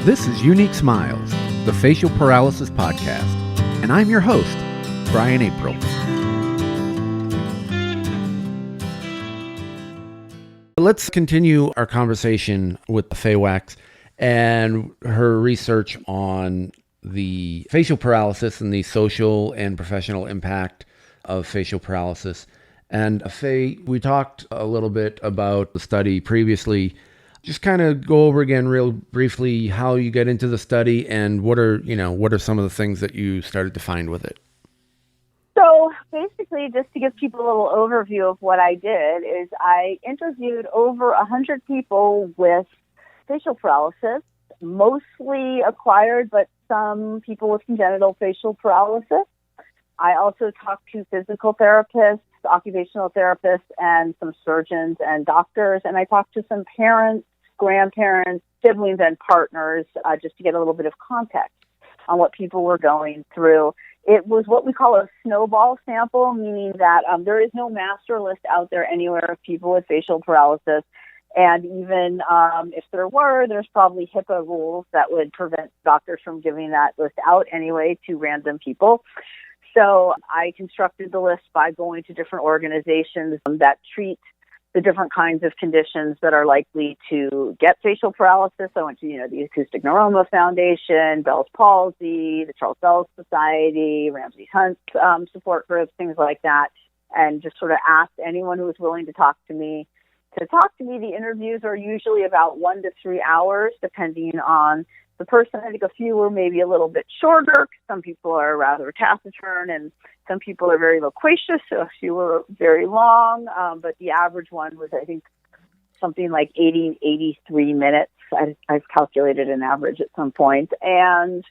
This is Unique Smiles, the Facial Paralysis Podcast, and I'm your host, Brian April. Let's continue our conversation with Faye Wachs and her research on the facial paralysis and the social and professional impact of facial paralysis. And Faye, we talked a little bit about the study previously. Just kind of go over again real briefly how you get into the study and what are some of the things that you started to find with it. So basically, just to give people a little overview of what I did, is I interviewed over 100 people with facial paralysis, mostly acquired, but some people with congenital facial paralysis. I also talked to physical therapists, occupational therapists, and some surgeons and doctors, and I talked to some parents, grandparents, siblings, and partners, just to get a little bit of context on what people were going through. It was what we call a snowball sample, meaning that there is no master list out there anywhere of people with facial paralysis. And even if there were, there's probably HIPAA rules that would prevent doctors from giving that list out anyway to random people. So I constructed the list by going to different organizations that treat the different kinds of conditions that are likely to get facial paralysis. I went to, the Acoustic Neuroma Foundation, Bell's Palsy, the Charles Bell Society, Ramsey Hunt support groups, things like that, and just sort of asked anyone who was willing to talk to me. The interviews are usually about 1 to 3 hours, depending on the person. I think a few were maybe a little bit shorter. Some people are rather taciturn, and some people are very loquacious, so a few were very long. But the average one was, I think, something like 83 minutes. I've calculated an average at some point. And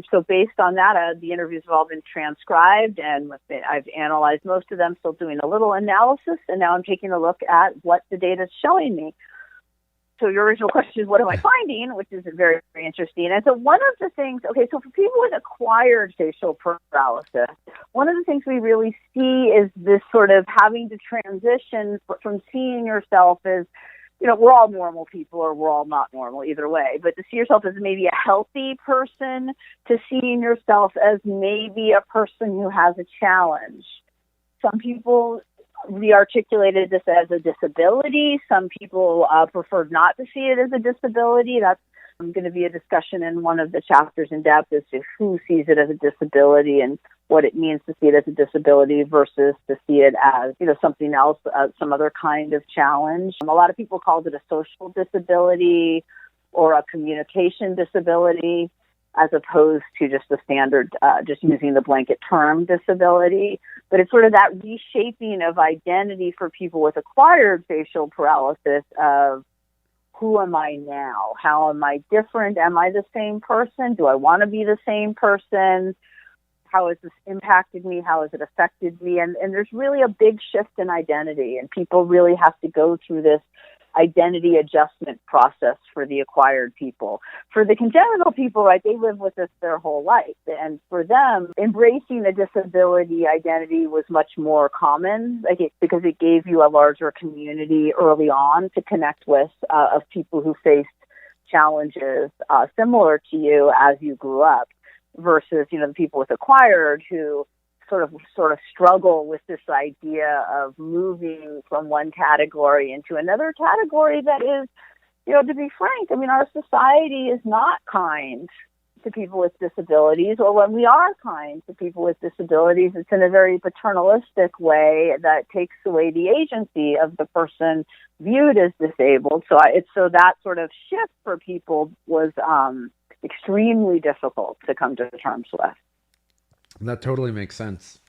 so based on that, the interviews have all been transcribed, and I've analyzed most of them, still doing a little analysis, and now I'm taking a look at what the data is showing me. So your original question is, what am I finding, which is very, very interesting. And so one of the things, so for people with acquired facial paralysis, one of the things we really see is this sort of having to transition from seeing yourself as, we're all normal people or we're all not normal, either way, but to see yourself as maybe a healthy person to seeing yourself as maybe a person who has a challenge. Some people rearticulated this as a disability. Some people preferred not to see it as a disability. That's going to be a discussion in one of the chapters in depth as to who sees it as a disability and what it means to see it as a disability versus to see it as, something else, some other kind of challenge. A lot of people called it a social disability or a communication disability, as opposed to just the standard, just using the blanket term disability. But it's sort of that reshaping of identity for people with acquired facial paralysis of, who am I now? How am I different? Am I the same person? Do I want to be the same person? How has this impacted me? How has it affected me? And there's really a big shift in identity, and people really have to go through this identity adjustment process for the acquired people. For the congenital people, right, they live with this their whole life. And for them, embracing the disability identity was much more common, because it gave you a larger community early on to connect with, of people who faced challenges similar to you as you grew up, versus, the people with acquired who sort of struggle with this idea of moving from one category into another category that is, to be frank, our society is not kind to people with disabilities, or when we are kind to people with disabilities, it's in a very paternalistic way that takes away the agency of the person viewed as disabled. So that sort of shift for people was extremely difficult to come to terms with. That totally makes sense.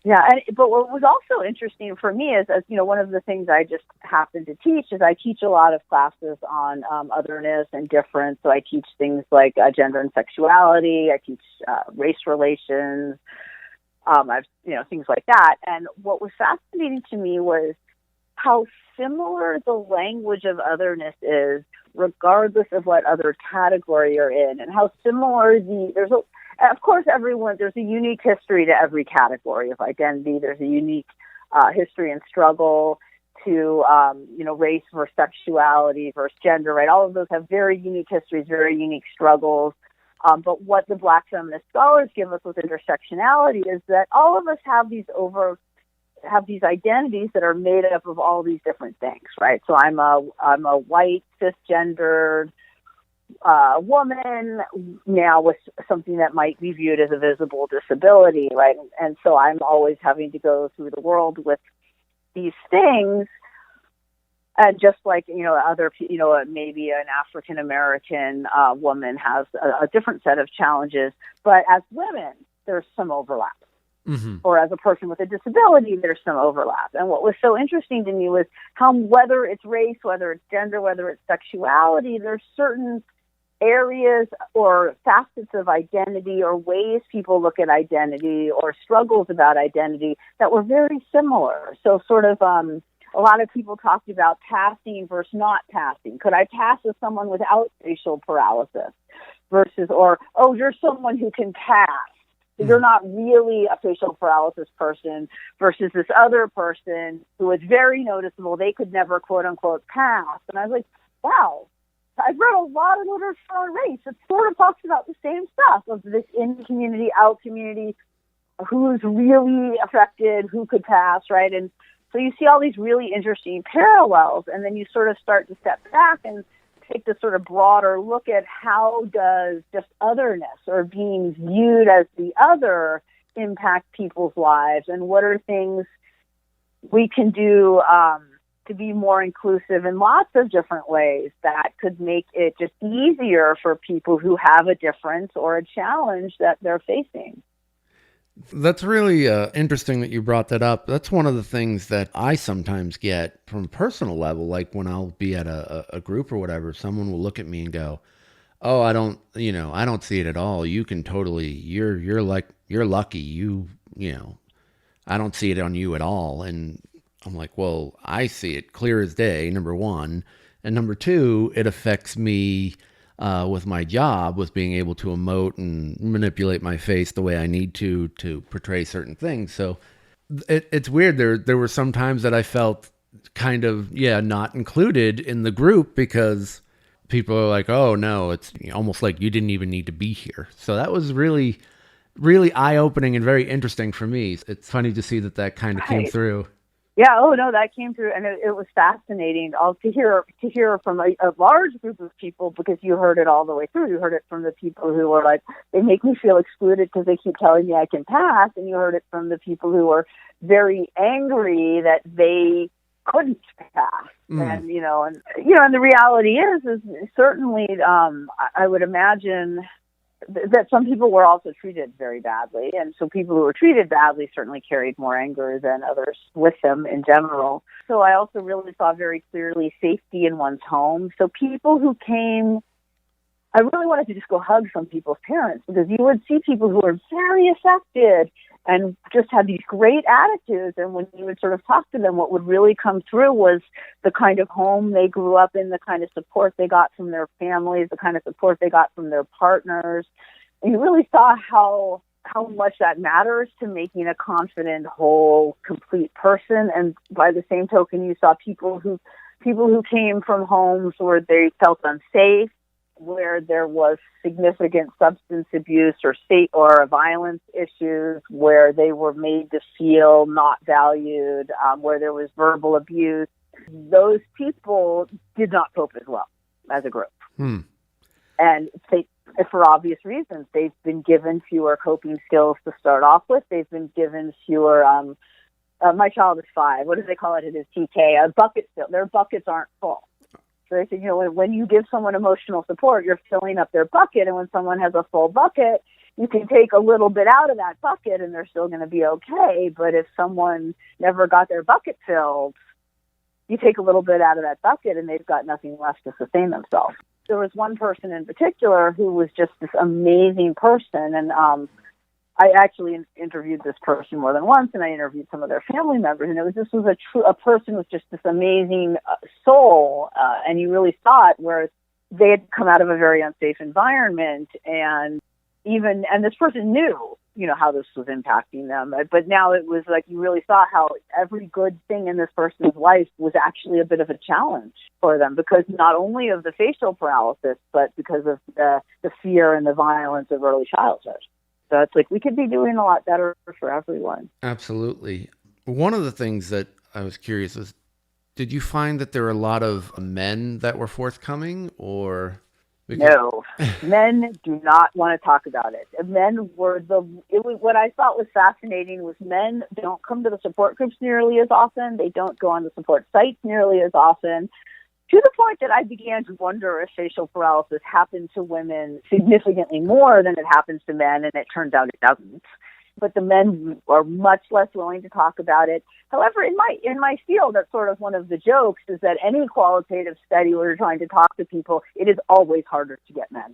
Yeah, but what was also interesting for me is, one of the things I just happen to teach is I teach a lot of classes on otherness and difference. So I teach things like gender and sexuality. I teach race relations. Things like that. And what was fascinating to me was how similar the language of otherness is, regardless of what other category you're in, and how similar of course, there's a unique history to every category of identity. There's a unique history and struggle to, race versus sexuality versus gender, right? All of those have very unique histories, very unique struggles. But what the Black feminist scholars give us with intersectionality is that all of us have these identities that are made up of all these different things, right? So I'm a white cisgendered woman now with something that might be viewed as a visible disability, right? And so I'm always having to go through the world with these things. And just like, maybe an African American woman has a different set of challenges, but as women, there's some overlap. Mm-hmm. Or as a person with a disability, there's some overlap. And what was so interesting to me was how, whether it's race, whether it's gender, whether it's sexuality, there's certain areas or facets of identity or ways people look at identity or struggles about identity that were very similar. So sort of, a lot of people talked about passing versus not passing. Could I pass as someone without facial paralysis versus, you're someone who can pass. You're not really a facial paralysis person versus this other person who is very noticeable. They could never, quote unquote, pass. And I was like, wow, I've read a lot of literature on race. It sort of talks about the same stuff of this in community, out community, who's really affected, who could pass, right? And so you see all these really interesting parallels, and then you sort of start to step back and take this sort of broader look at how does just otherness or being viewed as the other impact people's lives, and what are things we can do to be more inclusive in lots of different ways that could make it just easier for people who have a difference or a challenge that they're facing. That's really interesting that you brought that up. That's one of the things that I sometimes get from a personal level, like when I'll be at a group or whatever, someone will look at me and go, "Oh, I don't see it at all. You can totally, you're lucky. I don't see it on you at all." And I'm like, well, I see it clear as day, number one. And number two, it affects me with my job, with being able to emote and manipulate my face the way I need to portray certain things. So it's weird. There were some times that I felt kind of, not included in the group because people are like, oh no, it's almost like you didn't even need to be here. So that was really, really eye-opening and very interesting for me. It's funny to see that kind of came through. Yeah, that came through, and it was fascinating to hear from a large group of people, because you heard it all the way through. You heard it from the people who were like, they make me feel excluded because they keep telling me I can pass, and you heard it from the people who were very angry that they couldn't pass. And the reality is certainly I would imagine that some people were also treated very badly. And so people who were treated badly certainly carried more anger than others with them in general. So I also really saw very clearly safety in one's home. So people who came, I really wanted to just go hug some people's parents, because you would see people who were very affected and just had these great attitudes. And when you would sort of talk to them, what would really come through was the kind of home they grew up in, the kind of support they got from their families, the kind of support they got from their partners. And you really saw how much that matters to making a confident, whole, complete person. And by the same token, you saw people who came from homes where they felt unsafe, where there was significant substance abuse or state or violence issues, where they were made to feel not valued, where there was verbal abuse. Those people did not cope as well as a group. And for obvious reasons, they've been given fewer coping skills to start off with. They've been given fewer, my child is 5. What do they call it? It is TK, a bucket fill. Their buckets aren't full. So they say, when you give someone emotional support, you're filling up their bucket. And when someone has a full bucket, you can take a little bit out of that bucket and they're still going to be okay. But if someone never got their bucket filled, you take a little bit out of that bucket and they've got nothing left to sustain themselves. There was one person in particular who was just this amazing person. And I actually interviewed this person more than once, and I interviewed some of their family members, and this was a person with just this amazing soul, and you really saw it, where they had come out of a very unsafe environment, and this person knew how this was impacting them. But now it was like you really saw how every good thing in this person's life was actually a bit of a challenge for them, because not only of the facial paralysis, but because of the fear and the violence of early childhood. So it's like we could be doing a lot better for everyone. Absolutely. One of the things that I was curious is, did you find that there were a lot of men that were forthcoming, or? No, men do not want to talk about it. Men were what I thought was fascinating was men don't come to the support groups nearly as often. They don't go on the support sites nearly as often, to the point that I began to wonder if facial paralysis happened to women significantly more than it happens to men, and it turns out it doesn't. But the men are much less willing to talk about it. However, in my field, that's sort of one of the jokes, is that any qualitative study where you're trying to talk to people, it is always harder to get men.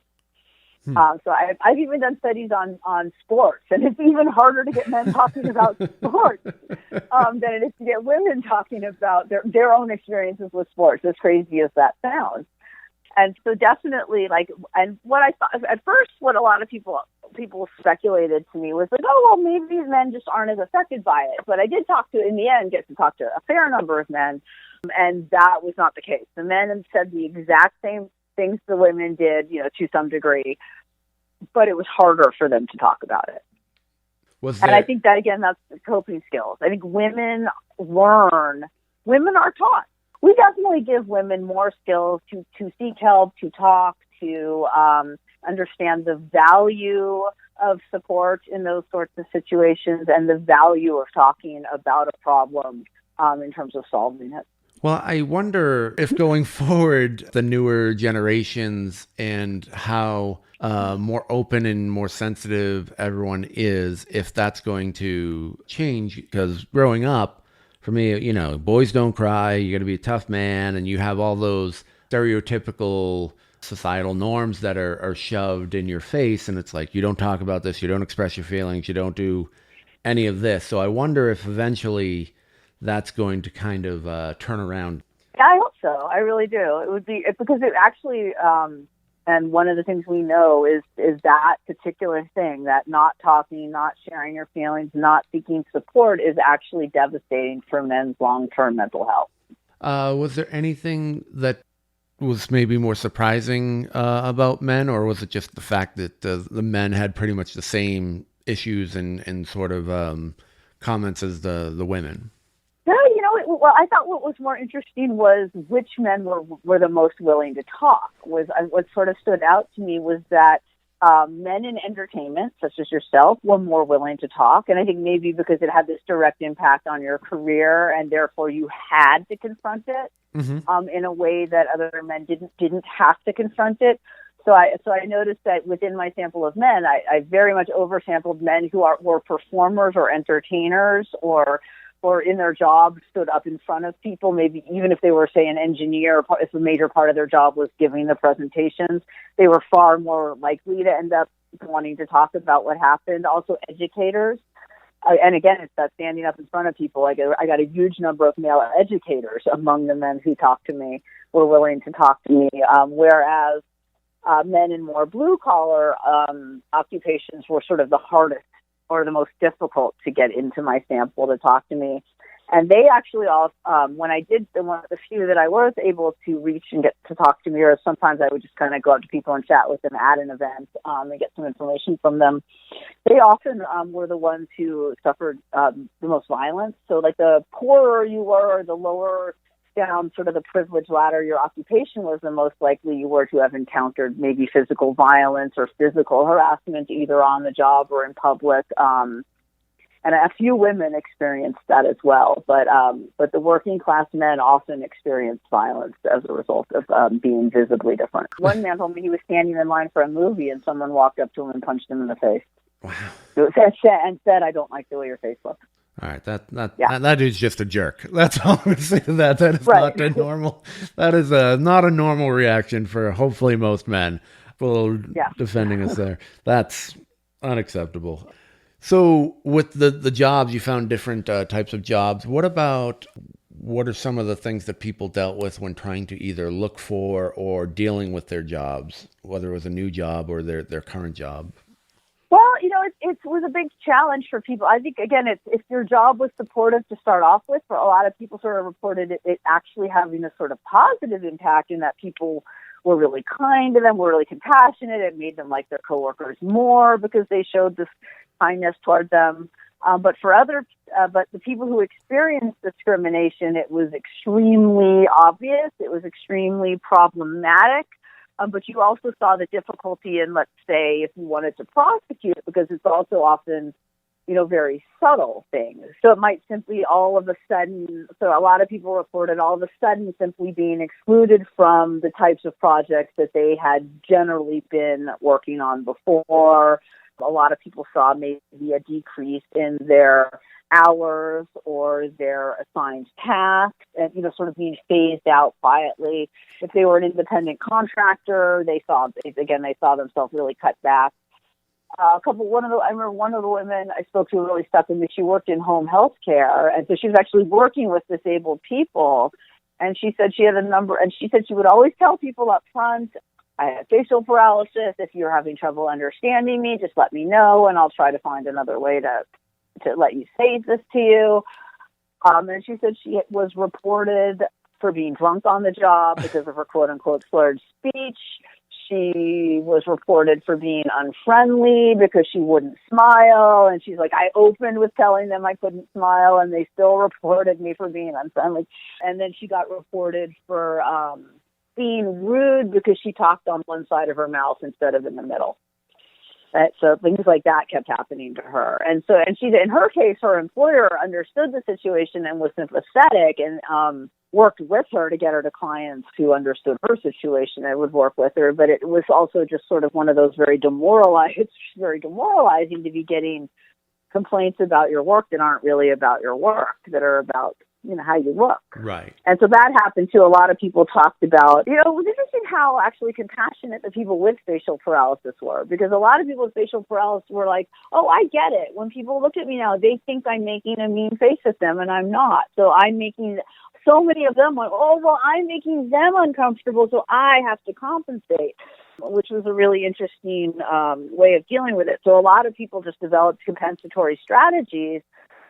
So I've even done studies on sports, and it's even harder to get men talking about sports than it is to get women talking about their own experiences with sports, as crazy as that sounds. And so definitely, and what I thought at first, what a lot of people speculated to me was like, oh, well, maybe men just aren't as affected by it. But I did in the end, get to talk to a fair number of men, and that was not the case. The men said the exact same things the women did, to some degree, but it was harder for them to talk about it. And I think that, again, that's the coping skills. I think women are taught. We definitely give women more skills to seek help, to talk, to understand the value of support in those sorts of situations, and the value of talking about a problem in terms of solving it. Well, I wonder if going forward, the newer generations and how more open and more sensitive everyone is, if that's going to change. Because growing up, for me, boys don't cry, you got to be a tough man, and you have all those stereotypical societal norms that are shoved in your face, and it's like, you don't talk about this, you don't express your feelings, you don't do any of this. So I wonder if eventually that's going to kind of turn around. Yeah, I hope so. I really do. It would be, because it actually, and one of the things we know is that particular thing, that not talking, not sharing your feelings, not seeking support, is actually devastating for men's long-term mental health. Was there anything that was maybe more surprising about men, or was it just the fact that the men had pretty much the same issues and sort of comments as the women? No, well, I thought what was more interesting was which men were the most willing to talk. What sort of stood out to me was that men in entertainment, such as yourself, were more willing to talk. And I think maybe because it had this direct impact on your career, and therefore you had to confront it in a way that other men didn't have to confront it. So I noticed that within my sample of men, I very much oversampled men who were performers or entertainers, or in their job stood up in front of people, maybe even if they were, say, an engineer, if a major part of their job was giving the presentations, they were far more likely to end up wanting to talk about what happened. Also, educators. And again, it's that standing up in front of people. I got a huge number of male educators among the men who talked to me, were willing to talk to me, whereas men in more blue-collar occupations were sort of the hardest or the most difficult to get into my sample to talk to me. And they actually all, when I did the few that I was able to reach and get to talk to me, or sometimes I would just kind of go up to people and chat with them at an event and get some information from them, they often were the ones who suffered the most violence. So like the poorer you were, or the lower down sort of the privilege ladder your occupation was, the most likely you were to have encountered maybe physical violence or physical harassment, either on the job or in public. And a few women experienced that as well. But the working class men often experienced violence as a result of being visibly different. One man told me he was standing in line for a movie and someone walked up to him and punched him in the face. Wow. And said, "I don't like the way your face looks." All right, that dude's just a jerk. That's all I'm going to say to that. That is right. Not a normal. That is not a normal reaction for hopefully most men. A little defending us there. That's unacceptable. So with the jobs, you found different types of jobs. What are some of the things that people dealt with when trying to either look for or dealing with their jobs, whether it was a new job or their current job? Well, it was a big challenge for people. I think, again, if your job was supportive to start off with, for a lot of people sort of reported it actually having a sort of positive impact in that people were really kind to them, were really compassionate. It made them like their coworkers more because they showed this kindness toward them. But the people who experienced discrimination, it was extremely obvious. It was extremely problematic. But you also saw the difficulty in, let's say, if you wanted to prosecute it, because it's also often, very subtle things. So it might simply all of a sudden, so a lot of people reported all of a sudden simply being excluded from the types of projects that they had generally been working on before. A lot of people saw maybe a decrease in their hours or their assigned tasks and, sort of being phased out quietly. If they were an independent contractor, they saw themselves really cut back. I remember one of the women I spoke to really stuck with me. She worked in home health care, and so she was actually working with disabled people. And she said she had a number, and she said she would always tell people up front, I have facial paralysis. If you're having trouble understanding me, just let me know, and I'll try to find another way to let you say this to you. And she said she was reported for being drunk on the job because of her quote-unquote slurred speech. She was reported for being unfriendly because she wouldn't smile. And she's like, I opened with telling them I couldn't smile, and they still reported me for being unfriendly. And then she got reported for being rude because she talked on one side of her mouth instead of in the middle. So things like that kept happening to her. And she, in her case, her employer understood the situation and was sympathetic and worked with her to get her to clients who understood her situation and would work with her. But it was also just sort of one of those very demoralizing to be getting complaints about your work that aren't really about your work, that are about, how you look. Right. And so that happened too. A lot of people talked about, it was interesting how actually compassionate the people with facial paralysis were, because a lot of people with facial paralysis were like, oh, I get it. When people look at me now, they think I'm making a mean face at them, and I'm not. So so many of them went, oh, well, I'm making them uncomfortable, so I have to compensate, which was a really interesting way of dealing with it. So a lot of people just developed compensatory strategies.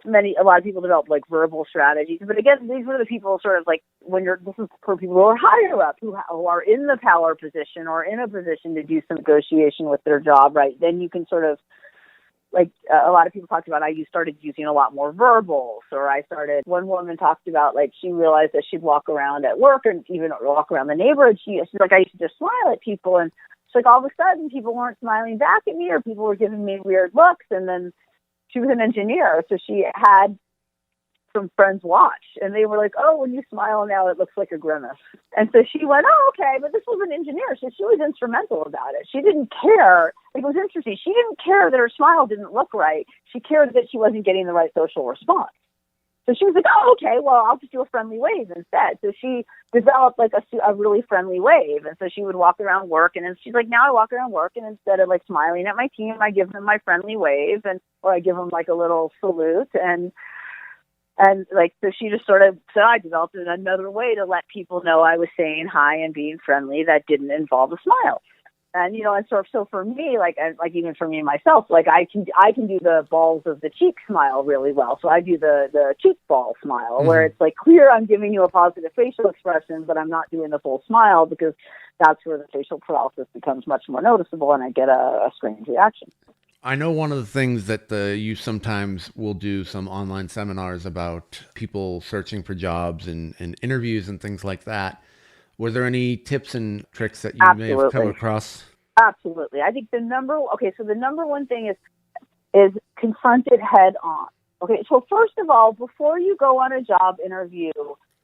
A lot of people developed like verbal strategies. But again, these were the people sort of like this is for people who are higher up, who are in the power position or in a position to do some negotiation with their job, right? Then you can sort of, like a lot of people talked about, I started using a lot more verbals, or one woman talked about, like, she realized that she'd walk around at work and even walk around the neighborhood. She's like, I used to just smile at people. And she's like, all of a sudden people weren't smiling back at me, or people were giving me weird looks. And then she was an engineer, so she had some friends watch, and they were like, oh, when you smile now, it looks like a grimace. And so she went, oh, okay, but this was an engineer, so she was instrumental about it. She didn't care. It was interesting. She didn't care that her smile didn't look right. She cared that she wasn't getting the right social response. So she was like, oh, okay, well, I'll just do a friendly wave instead. So she developed like a really friendly wave. And so she would walk around work, and then she's like, now I walk around work, and instead of like smiling at my team, I give them my friendly wave, or I give them like a little salute. And like, so she just I developed another way to let people know I was saying hi and being friendly that didn't involve a smile. And, and so for me, like even for me myself, like I can do the balls of the cheek smile really well. So I do the cheek ball smile, where it's like clear I'm giving you a positive facial expression, but I'm not doing the full smile, because that's where the facial paralysis becomes much more noticeable, and I get a strange reaction. I know one of the things that you sometimes will do some online seminars about people searching for jobs and interviews and things like that. Were there any tips and tricks that you may have come across? Absolutely. I think the number one thing is confront it head on. Okay, so first of all, before you go on a job interview,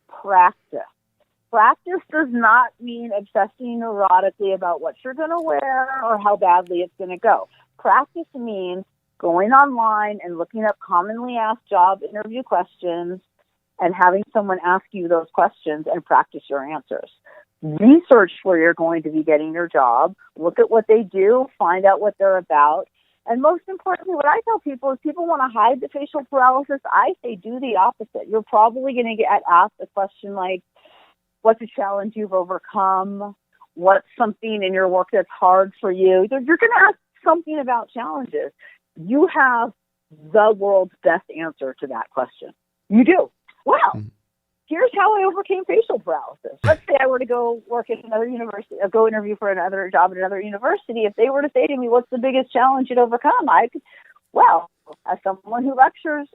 practice. Practice does not mean obsessing neurotically about what you're going to wear or how badly it's going to go. Practice means going online and looking up commonly asked job interview questions and having someone ask you those questions and practice your answers. Research where you're going to be getting your job. Look at what they do. Find out what they're about. And most importantly, what I tell people is, people want to hide the facial paralysis. I say do the opposite. You're probably going to get asked a question like, what's a challenge you've overcome? What's something in your work that's hard for you? You're going to ask something about challenges. you have the world's best answer to that question. You do. Wow. Here's how I overcame facial paralysis. Let's say I were to go work at another university, go interview for another job at another university. If they were to say to me, what's the biggest challenge you'd overcome? Well, as someone who lectures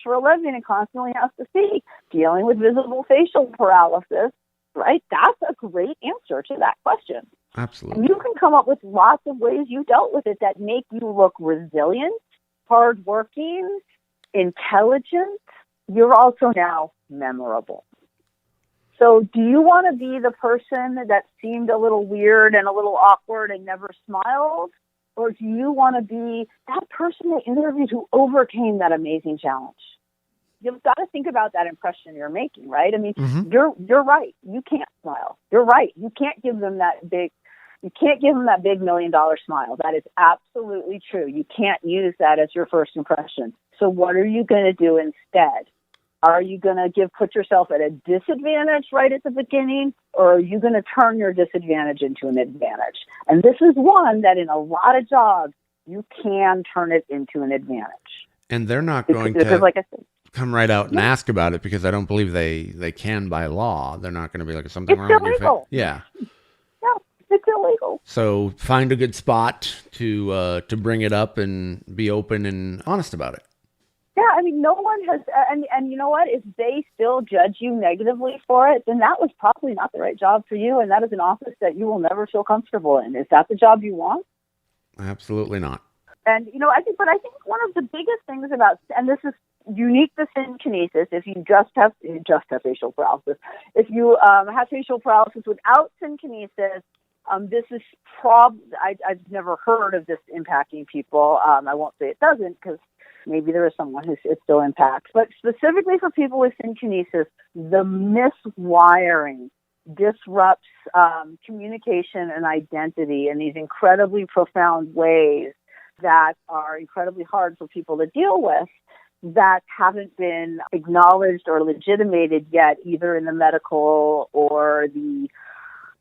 for a living and constantly has to speak, dealing with visible facial paralysis, right? That's a great answer to that question. Absolutely. And you can come up with lots of ways you dealt with it that make you look resilient, hardworking, intelligent. You're also now memorable. So do you want to be the person that seemed a little weird and a little awkward and never smiled? Or do you want to be that person that interviewed who overcame that amazing challenge? You've got to think about that impression you're making, right? I mean, you're right. You can't smile. You're right. You can't give them that big $1 million smile. That is absolutely true. You can't use that as your first impression. So what are you going to do instead? Are you going to put yourself at a disadvantage right at the beginning, or are you going to turn your disadvantage into an advantage? And this is one that in a lot of jobs, you can turn it into an advantage. And they're not going to like I said, come right out and ask about it, because I don't believe they can by law. They're not going to be like, something wrong with your face. Yeah. No, it's illegal. So find a good spot to bring it up and be open and honest about it. Yeah, I mean, no one has, and you know what? If they still judge you negatively for it, then that was probably not the right job for you, and that is an office that you will never feel comfortable in. Is that the job you want? Absolutely not. And I think one of the biggest things about, and this is unique to synkinesis, if you just have facial paralysis, if you have facial paralysis without synkinesis, this is I've never heard of this impacting people. I won't say it doesn't, because maybe there is someone who it still impacts. But specifically for people with synkinesis, the miswiring disrupts communication and identity in these incredibly profound ways that are incredibly hard for people to deal with, that haven't been acknowledged or legitimated yet, either in the medical or the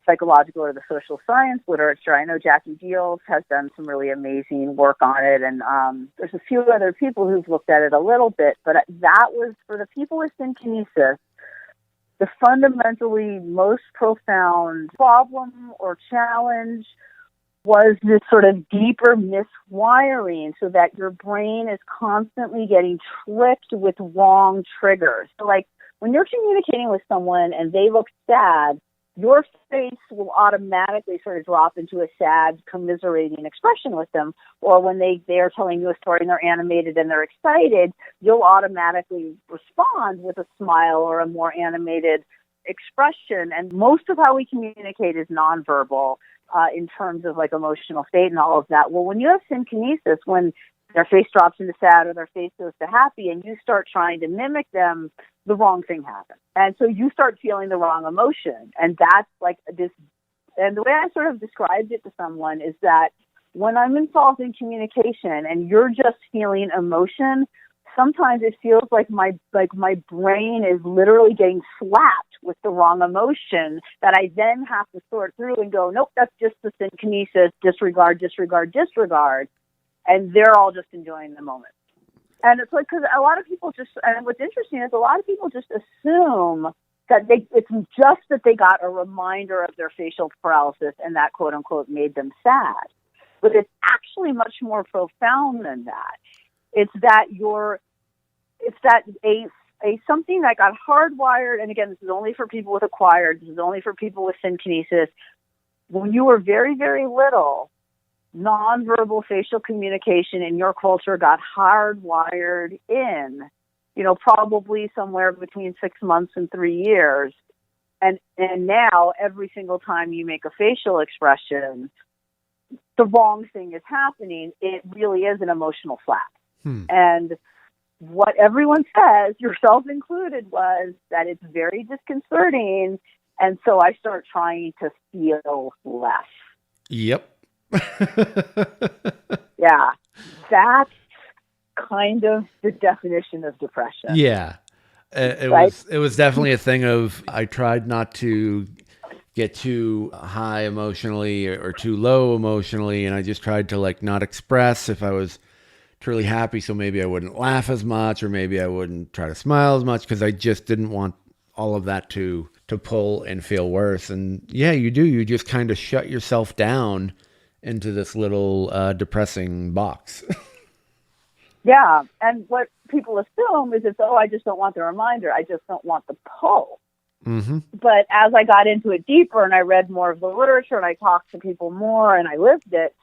psychological or the social science literature. I know Jackie Deals has done some really amazing work on it, and there's a few other people who've looked at it a little bit, but that was, for the people with synkinesis, the fundamentally most profound problem or challenge was this sort of deeper miswiring, so that your brain is constantly getting tricked with wrong triggers. So like when you're communicating with someone and they look sad, your face will automatically sort of drop into a sad, commiserating expression with them. Or when they are telling you a story and they're animated and they're excited, you'll automatically respond with a smile or a more animated expression. And most of how we communicate is nonverbal in terms of like emotional state and all of that. Well, when you have synkinesis, when their face drops into sad or their face goes to happy and you start trying to mimic them, the wrong thing happens. And so you start feeling the wrong emotion. And that's like this. And the way I sort of described it to someone is that when I'm involved in communication and you're just feeling emotion, sometimes it feels like my brain is literally getting slapped with the wrong emotion that I then have to sort through and go, nope, that's just the synkinesis, disregard. And they're all just enjoying the moment. And it's like, because a lot of people and what's interesting is a lot of people just assume that it's just that they got a reminder of their facial paralysis and that quote unquote made them sad. But it's actually much more profound than that. It's that a something that got hardwired, and again, this is only for people with acquired, this is only for people with synkinesis. When you were very, very little, nonverbal facial communication in your culture got hardwired in, probably somewhere between 6 months and 3 years. And now every single time you make a facial expression, the wrong thing is happening. It really is an emotional slap. And what everyone says, yourself included, was that it's very disconcerting. And so I start trying to feel less. Yep. Yeah, that's kind of the definition of depression. Yeah, it was definitely a thing of, I tried not to get too high emotionally or too low emotionally, and I just tried to like not express. If I was truly happy. So maybe I wouldn't laugh as much, or maybe I wouldn't try to smile as much because I just didn't want all of that to pull and feel worse. And yeah, you do. You just kind of shut yourself down into this little depressing box. Yeah. And what people assume is it's, oh, I just don't want the reminder. I just don't want the pull. Mm-hmm. But as I got into it deeper and I read more of the literature and I talked to people more and I lived it,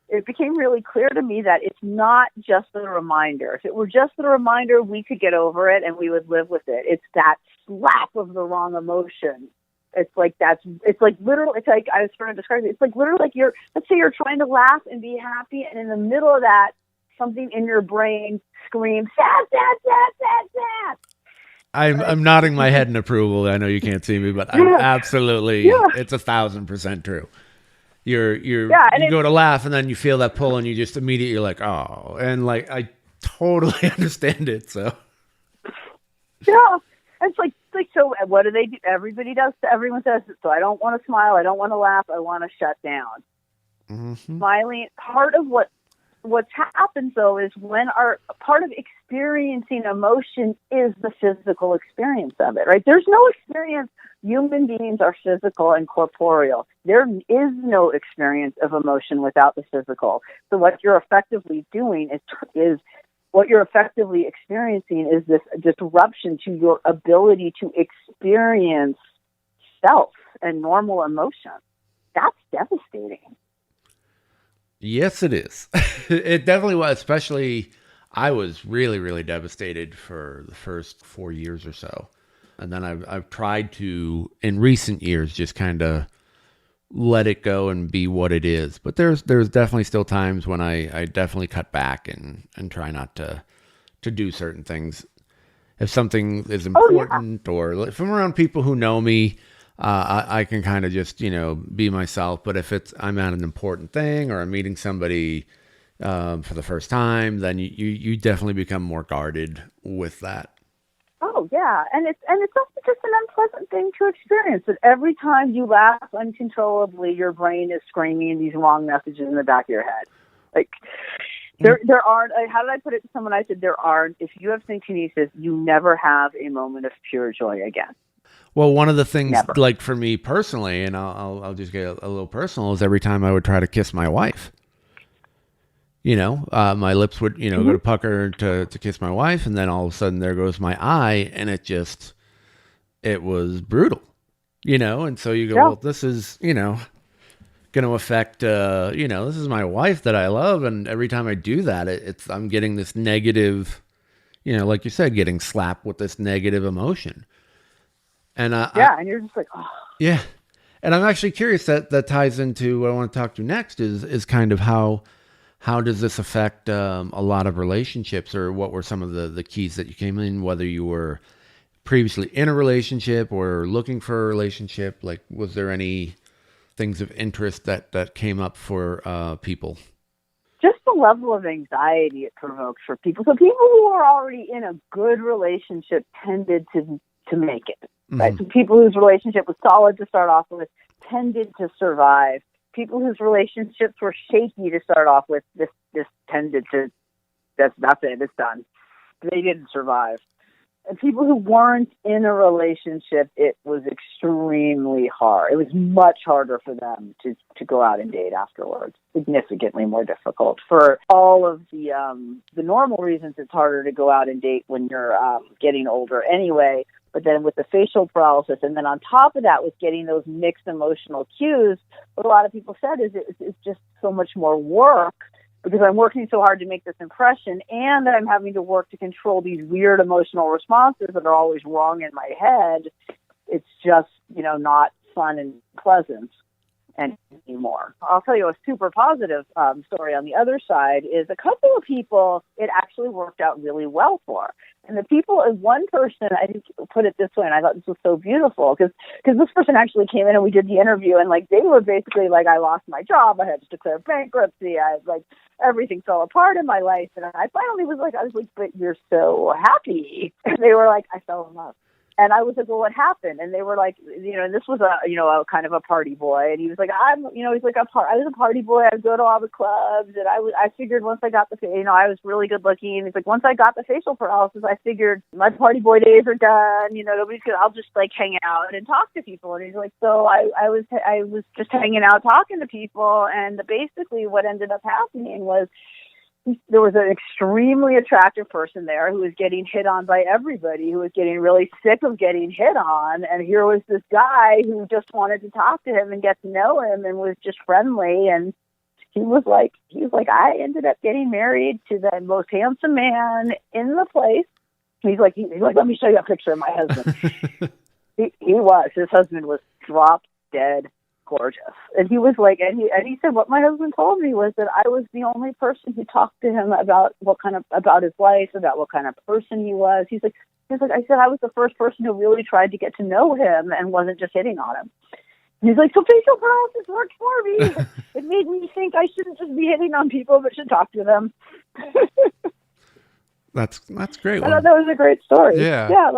it became really clear to me that it's not just the reminder. If it were just the reminder, we could get over it and we would live with it. It's that slap of the wrong emotion. It's like literally, it's like I was trying to describe it. It's like literally like let's say you're trying to laugh and be happy, and in the middle of that, something in your brain screams, sad, sad, sad, sad, sad. I'm nodding my head in approval. I know you can't see me, but I'm absolutely, it's 1,000% true. You go to laugh and then you feel that pull and you just immediately, you're like, oh, and like, I totally understand it. So. Yeah. It's like, so what do they do? Everyone says it. So I don't want to smile. I don't want to laugh. I want to shut down. Mm-hmm. Smiling. Part of what's happened though is when part of experiencing emotion is the physical experience of it, right? There's no experience. Human beings are physical and corporeal. There is no experience of emotion without the physical. So what you're effectively doing is what you're effectively experiencing is this disruption to your ability to experience self and normal emotion. That's devastating. Yes, it is. It definitely was. Especially, I was really, really devastated for the first 4 years or so. And then I've tried to, in recent years, just kind of let it go and be what it is. But there's definitely still times when I definitely cut back and try not to do certain things. If something is important, or if I'm around people who know me, I can kind of just, be myself. But if I'm at an important thing or I'm meeting somebody for the first time, then you definitely become more guarded with that. Oh yeah, and it's also just an unpleasant thing to experience. That every time you laugh uncontrollably, your brain is screaming these wrong messages in the back of your head. Like there aren't. How did I put it to someone? I said there aren't. If you have synkinesis, you never have a moment of pure joy again. Well, one of the things, like for me personally, and I'll just get a little personal, is every time I would try to kiss my wife. My lips would, go to pucker to kiss my wife, and then all of a sudden there goes my eye, and it was brutal, and so you go, well, this is, going to affect, this is my wife that I love, and every time I do that, I'm getting this negative, like you said, getting slapped with this negative emotion. And and you're just like, oh. Yeah. And I'm actually curious that ties into what I want to talk to next is kind of how does this affect a lot of relationships, or what were some of the keys that you came in, whether you were previously in a relationship or looking for a relationship? Like, was there any things of interest that came up for people? Just the level of anxiety it provoked for people. So people who were already in a good relationship tended to make it, right? Mm-hmm. So people whose relationship was solid to start off with tended to survive. People whose relationships were shaky to start off with, this tended to, that's it, it's done. They didn't survive. And people who weren't in a relationship, it was extremely hard. It was much harder for them to go out and date afterwards. Significantly more difficult. For all of the normal reasons, it's harder to go out and date when you're getting older anyway. But then with the facial paralysis, and then on top of that, with getting those mixed emotional cues, what a lot of people said is it's just so much more work, because I'm working so hard to make this impression, and I'm having to work to control these weird emotional responses that are always wrong in my head. It's just, not fun and pleasant anymore. I'll tell you a super positive story on the other side is a couple of people it actually worked out really well for. And the people, as one person, I think, put it this way, and I thought this was so beautiful, because this person actually came in and we did the interview, and they were basically like, I lost my job, I had to declare bankruptcy, everything fell apart in my life, and I finally was like, but you're so happy. And they were like, I fell in love. And I was like, well, what happened? And they were like, and this was a kind of a party boy. And he was like, I was a party boy. I'd go to all the clubs. And I figured once I got I was really good looking. He's like, once I got the facial paralysis, I figured my party boy days are done. I'll just like hang out and talk to people. And he's like, so I was just hanging out, talking to people. And basically what ended up happening was, there was an extremely attractive person there who was getting hit on by everybody, who was getting really sick of getting hit on. And here was this guy who just wanted to talk to him and get to know him and was just friendly. And he was like, I ended up getting married to the most handsome man in the place. He's like, let me show you a picture of my husband. His husband was drop dead gorgeous. And he was like, and he said, what my husband told me was that I was the only person who talked to him about about his life, about what kind of person he was. He's like, I said, I was the first person who really tried to get to know him and wasn't just hitting on him. And he's like, so facial paralysis worked for me. It made me think I shouldn't just be hitting on people, but should talk to them. That's great. I thought that was a great story. Yeah. Yeah.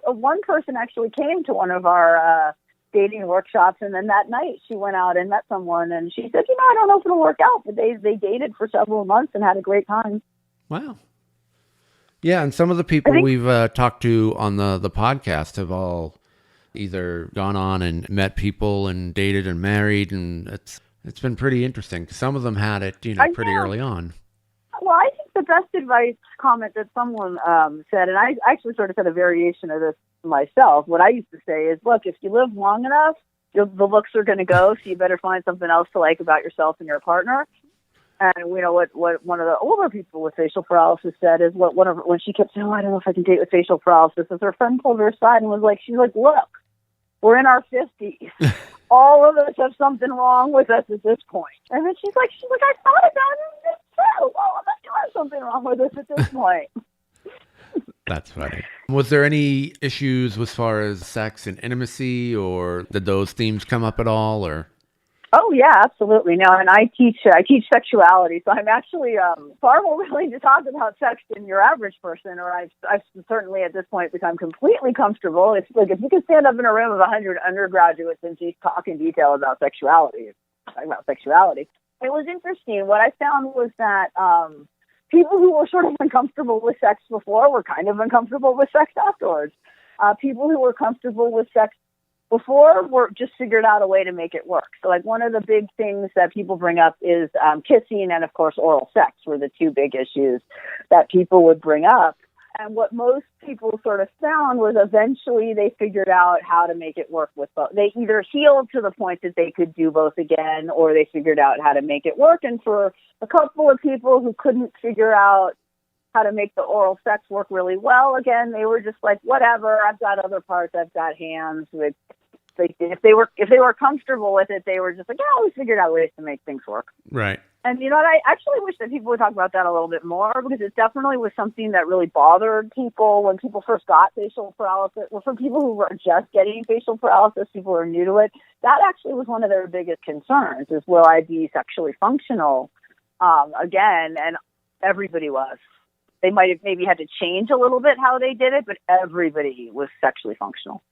One person actually came to one of our, dating workshops, and then that night she went out and met someone, and she said, I don't know if it'll work out, but they dated for several months and had a great time. Wow. Yeah, and some of the people we've talked to on the podcast have all either gone on and met people and dated and married, and it's been pretty interesting. Some of them had it, pretty early on. Well, I think the best advice comment that someone said, and I actually sort of said a variation of this myself, what I used to say is, look, if you live long enough, the looks are going to go, so you better find something else to like about yourself and your partner. And what one of the older people with facial paralysis said is when she kept saying, I don't know if I can date with facial paralysis, as her friend pulled her aside and was like, she's like, look, we're in our 50s. All of us have something wrong with us at this point. And then she's like, I thought about it, and it's true. All of us do have something wrong with us at this point. That's funny. Was there any issues as far as sex and intimacy, or did those themes come up at all, or? Oh yeah, absolutely. No, and I teach sexuality, so I'm actually far more willing to talk about sex than your average person. Or I've certainly at this point become completely comfortable. It's like if you can stand up in a room of 100 undergraduates and just talk in detail about sexuality, It was interesting. What I found was that people who were sort of uncomfortable with sex before were kind of uncomfortable with sex afterwards. People who were comfortable with sex before were just figured out a way to make it work. So like one of the big things that people bring up is kissing and, of course, oral sex were the two big issues that people would bring up. And what most people sort of found was eventually they figured out how to make it work with both. They either healed to the point that they could do both again, or they figured out how to make it work. And for a couple of people who couldn't figure out how to make the oral sex work really well again, they were just like, whatever, I've got other parts, I've got hands. If they were comfortable with it, they were just like, yeah, we figured out ways to make things work. Right. And I actually wish that people would talk about that a little bit more, because it definitely was something that really bothered people when people first got facial paralysis. Well, for people who were just getting facial paralysis, people who are new to it, that actually was one of their biggest concerns is, will I be sexually functional again? And everybody was. They might have maybe had to change a little bit how they did it, but everybody was sexually functional.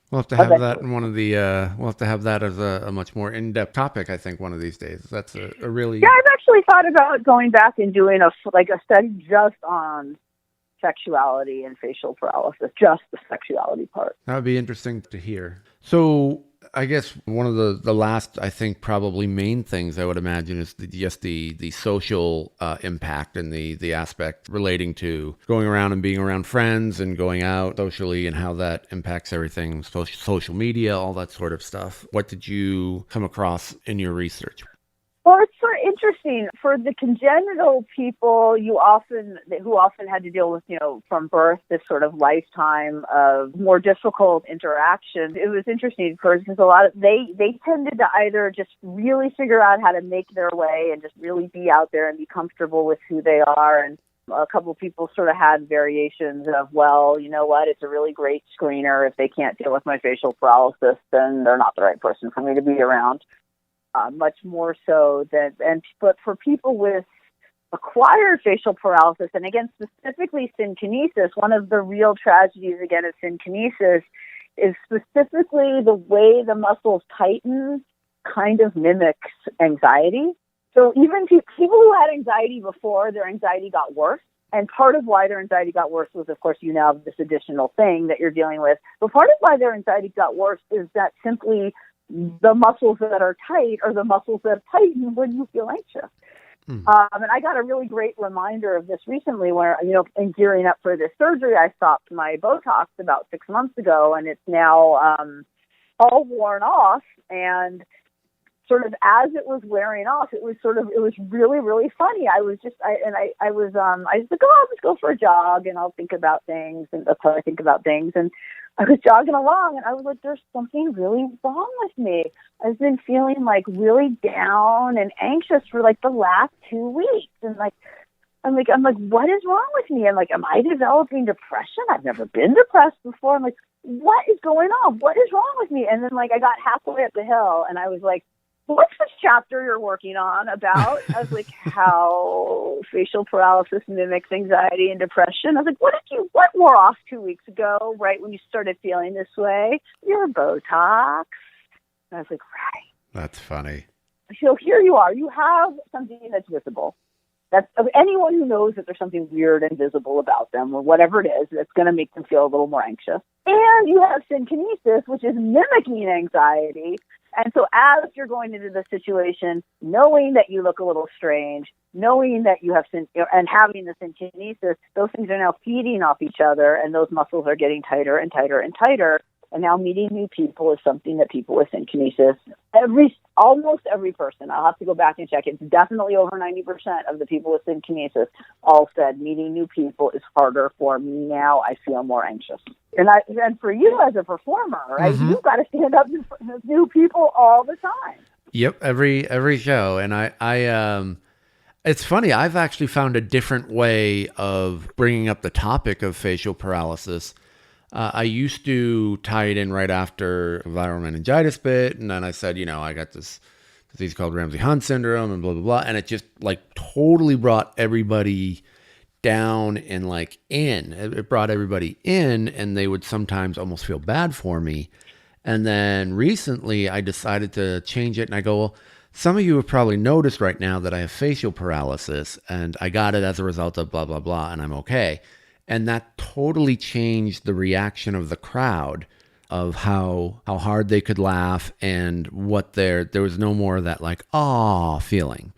We'll have to have that in one of the. We'll have to have that as a much more in-depth topic, I think, one of these days. That's a really. Yeah, I've actually thought about going back and doing a study just on sexuality and facial paralysis, just the sexuality part. That would be interesting to hear. So I guess one of the last, I think, probably main things I would imagine is just the social impact and the aspect relating to going around and being around friends and going out socially and how that impacts everything, social media, all that sort of stuff. What did you come across in your research? Well, it's sort of interesting. For the congenital people, who often had to deal with, from birth, this sort of lifetime of more difficult interactions. It was interesting because they tended to either just really figure out how to make their way and just really be out there and be comfortable with who they are. And a couple of people sort of had variations of, well, you know what, it's a really great screener. If they can't deal with my facial paralysis, then they're not the right person for me to be around. Much more so but for people with acquired facial paralysis, and again, specifically synkinesis, one of the real tragedies, again, of synkinesis is specifically the way the muscles tighten kind of mimics anxiety. So even people who had anxiety before, their anxiety got worse. And part of why their anxiety got worse was, of course, you now have this additional thing that you're dealing with. But part of why their anxiety got worse is that simply the muscles that are tight are the muscles that tighten when you feel anxious. And I got a really great reminder of this recently where, in gearing up for this surgery, I stopped my Botox about 6 months ago, and it's now all worn off. And sort of as it was wearing off, it was really, really funny. I was like, oh, I'll just go for a jog and I'll think about things. And that's how I think about things. And I was jogging along and I was like, there's something really wrong with me. I've been feeling like really down and anxious for like the last 2 weeks. And I'm like, what is wrong with me? I'm like, am I developing depression? I've never been depressed before. I'm like, what is going on? What is wrong with me? And then I got halfway up the hill and I was like, what's this chapter you're working on about? I was like, how facial paralysis mimics anxiety and depression. I was like, what wore off 2 weeks ago, right when you started feeling this way? Your Botox. And I was like, right. That's funny. So here you are. You have something that's visible. That's anyone who knows that there's something weird and visible about them or whatever it is that's going to make them feel a little more anxious. And you have synkinesis, which is mimicking anxiety. And so as you're going into the situation, knowing that you look a little strange, knowing that you have and having the synkinesis, those things are now feeding off each other, and those muscles are getting tighter and tighter and tighter. And now meeting new people is something that people with synkinesis, almost every person, I'll have to go back and check, it's definitely over 90% of the people with synkinesis all said meeting new people is harder for me now. I feel more anxious. And for you as a performer, right, you've got to stand up in front of new people all the time. Yep, every show. And I it's funny, I've actually found a different way of bringing up the topic of facial paralysis. I used to tie it in right after viral meningitis bit, and then I said, I got this disease called Ramsay-Hunt syndrome and blah, blah, blah. And it just totally brought everybody down and in. It brought everybody in, and they would sometimes almost feel bad for me. And then recently I decided to change it, and I go, well, some of you have probably noticed right now that I have facial paralysis, and I got it as a result of blah, blah, blah, and I'm okay. And that totally changed the reaction of the crowd of how hard they could laugh and what there was no more of that "aw" feeling.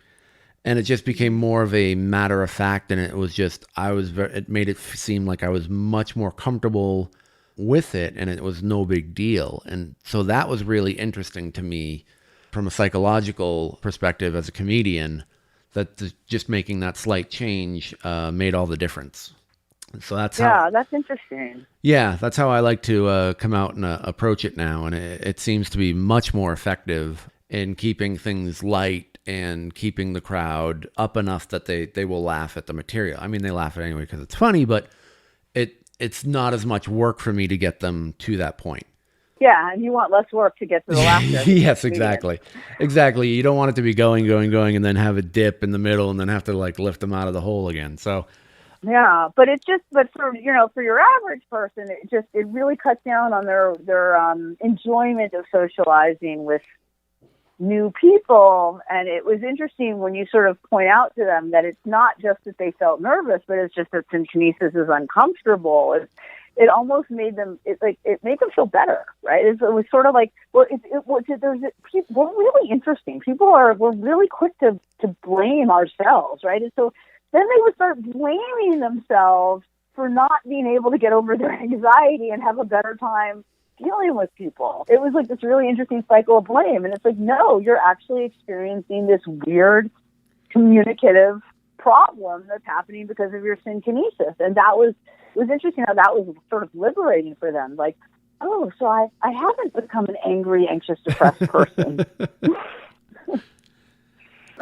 And it just became more of a matter of fact. And it was just, it made it seem like I was much more comfortable with it, and it was no big deal. And so that was really interesting to me from a psychological perspective as a comedian, that just making that slight change made all the difference. So that's interesting. Yeah, that's how I like to come out and approach it now, and it seems to be much more effective in keeping things light and keeping the crowd up enough that they will laugh at the material. I mean, they laugh at it anyway because it's funny, but it's not as much work for me to get them to that point. Yeah, and you want less work to get to the laughter. Yes, exactly. You don't want it to be going, and then have a dip in the middle, and then have to lift them out of the hole again. So. Yeah, but for your average person, it really cuts down on their enjoyment of socializing with new people. And it was interesting when you sort of point out to them that it's not just that they felt nervous, but it's just that synkinesis is uncomfortable. It almost made them it made them feel better, right? It was sort of we're really interesting. We're really quick to blame ourselves, right? And so then they would start blaming themselves for not being able to get over their anxiety and have a better time dealing with people. It was this really interesting cycle of blame. And it's no, you're actually experiencing this weird communicative problem that's happening because of your synkinesis. And it was interesting how that was sort of liberating for them. Oh, so I haven't become an angry, anxious, depressed person.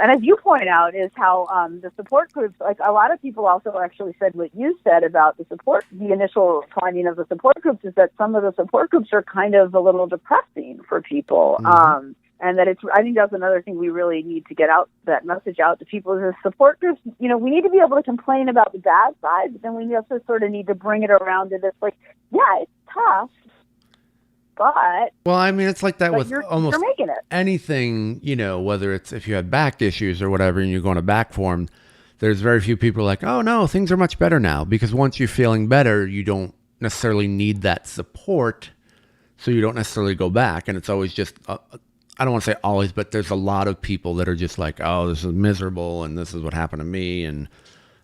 And as you point out, is how the support groups, a lot of people also actually said what you said about the initial finding of the support groups is that some of the support groups are kind of a little depressing for people. And that I think that's another thing we really need to get out, that message out to people, is support groups. We need to be able to complain about the bad side, but then we also sort of need to bring it around to this, like, yeah, it's tough, but... Well, I mean, it's like that with almost you're making it. anything, whether it's if you had back issues or whatever and you're going to back form, there's very few people like, oh, no, things are much better now. Because once you're feeling better, you don't necessarily need that support. So you don't necessarily go back. And it's always just, I don't want to say always, but there's a lot of people that are just like, oh, this is miserable and this is what happened to me and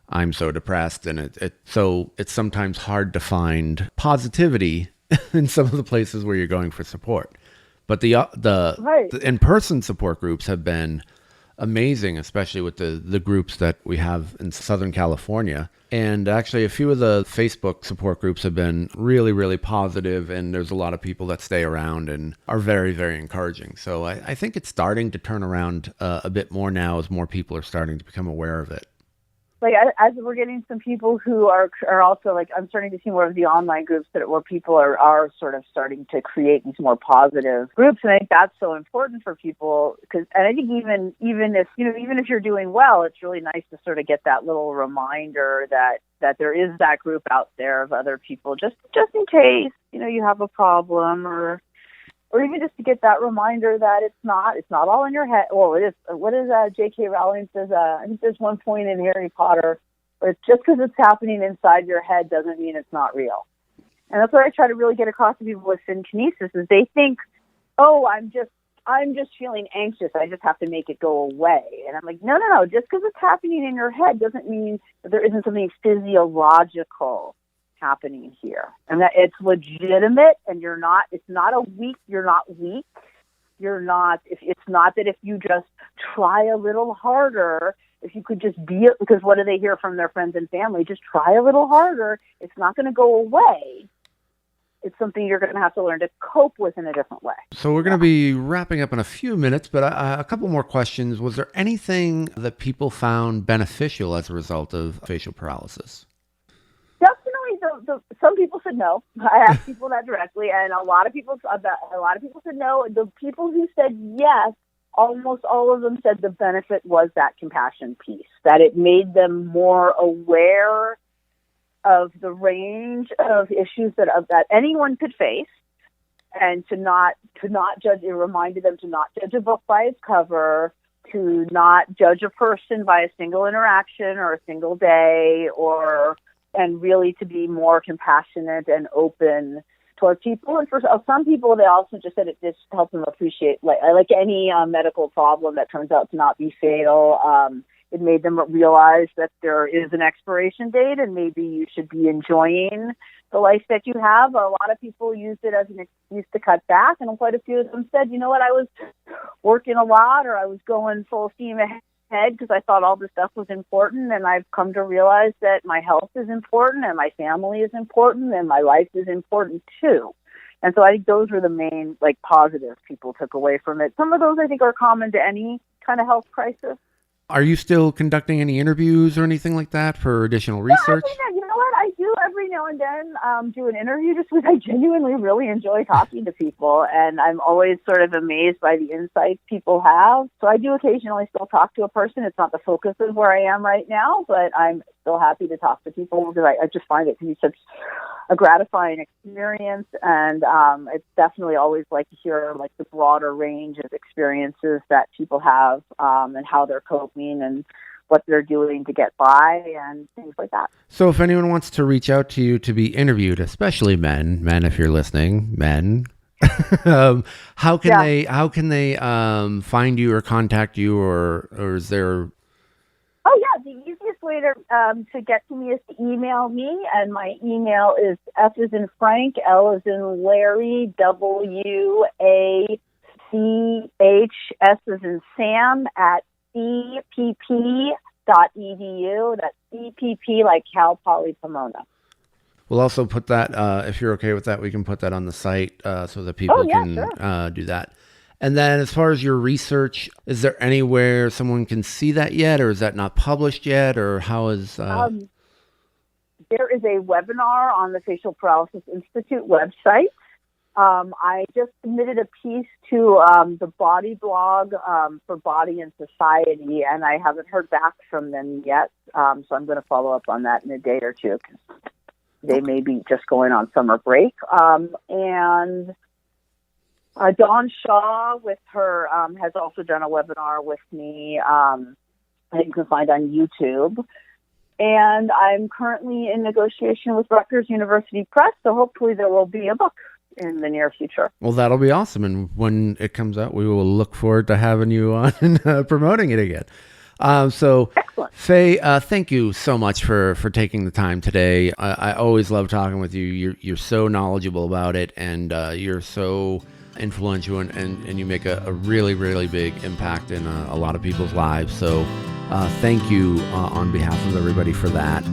I'm so depressed. And so it's sometimes hard to find positivity in some of the places where you're going for support. But the in-person support groups have been amazing, especially with the groups that we have in Southern California. And actually, a few of the Facebook support groups have been really, really positive, and there's a lot of people that stay around and are very, very encouraging. So I think it's starting to turn around a bit more now as more people are starting to become aware of it. Like, as we're getting some people who are also, like, I'm starting to see more of the online groups where people are sort of starting to create these more positive groups, and I think that's so important for people, and I think even if you're doing well, it's really nice to sort of get that little reminder that there is that group out there of other people, just in case you have a problem, or even just to get that reminder that it's not all in your head. Well, it is. What is J.K. Rowling says? I think there's one point in Harry Potter where it's just because it's happening inside your head doesn't mean it's not real. And that's what I try to really get across to people with synkinesis, is they think, oh, I'm just feeling anxious, I just have to make it go away. And I'm like, no. Just because it's happening in your head doesn't mean that there isn't something physiological happening here, and that it's legitimate, and you're not weak. It's not that if you just try a little harder, if you could just be it, because what do they hear from their friends and family? Just try a little harder. It's not going to go away. It's something you're going to have to learn to cope with in a different way. So we're going to be wrapping up in a few minutes, but a couple more questions. Was there anything that people found beneficial as a result of facial paralysis? Definitely, some people said no. I asked people that directly, and a lot of people said no. The people who said yes, almost all of them said the benefit was that compassion piece, that it made them more aware of the range of issues that anyone could face, and to not judge. It reminded them to not judge a book by its cover, to not judge a person by a single interaction or a single day, and really to be more compassionate and open toward people. And for some people, they also just said it just helped them appreciate, like any medical problem that turns out to not be fatal. It made them realize that there is an expiration date, and maybe you should be enjoying the life that you have. A lot of people used it as an excuse to cut back, and quite a few of them said, you know what, I was working a lot, or I was going full steam ahead because I thought all this stuff was important, and I've come to realize that my health is important, and my family is important, and my life is important too. And so I think those were the main positives people took away from it. Some of those I think are common to any kind of health crisis. Are you still conducting any interviews or anything like that for additional research? Yeah, you know what? I do every now and then do an interview just because I genuinely really enjoy talking to people, and I'm always sort of amazed by the insights people have. So I do occasionally still talk to a person. It's not the focus of where I am right now, but I'm still happy to talk to people because I just find it to be such a gratifying experience, and it's definitely always like to hear the broader range of experiences that people have, and how they're coping and what they're doing to get by and things like that. So if anyone wants to reach out to you to be interviewed, especially men if you're listening, how can they find you or contact you, or is there? Oh yeah, the easiest way to get to me is to email me, and my email is F as in Frank, L as in Larry, WACH, S as in Sam at cpp.edu. That's CPP like Cal Poly Pomona. We'll also put that, if you're okay with that, we can put that on the site so that people can do that. And then as far as your research, is there anywhere someone can see that yet, or is that not published yet, or how is... There is a webinar on the Facial Paralysis Institute website I just submitted a piece to the Body blog for Body and Society, and I haven't heard back from them yet. So I'm going to follow up on that in a day or two, because they may be just going on summer break. And Dawn Shaw with her has also done a webinar with me that you can find on YouTube. And I'm currently in negotiation with Rutgers University Press, so hopefully there will be a book in the near future. Well, that'll be awesome. And when it comes out, we will look forward to having you on and promoting it again. So, Excellent. Faye, thank you so much for taking the time today. I always love talking with you. You're so knowledgeable about it, and you're so influential, and you make a really, really big impact in a lot of people's lives. So thank you on behalf of everybody for that.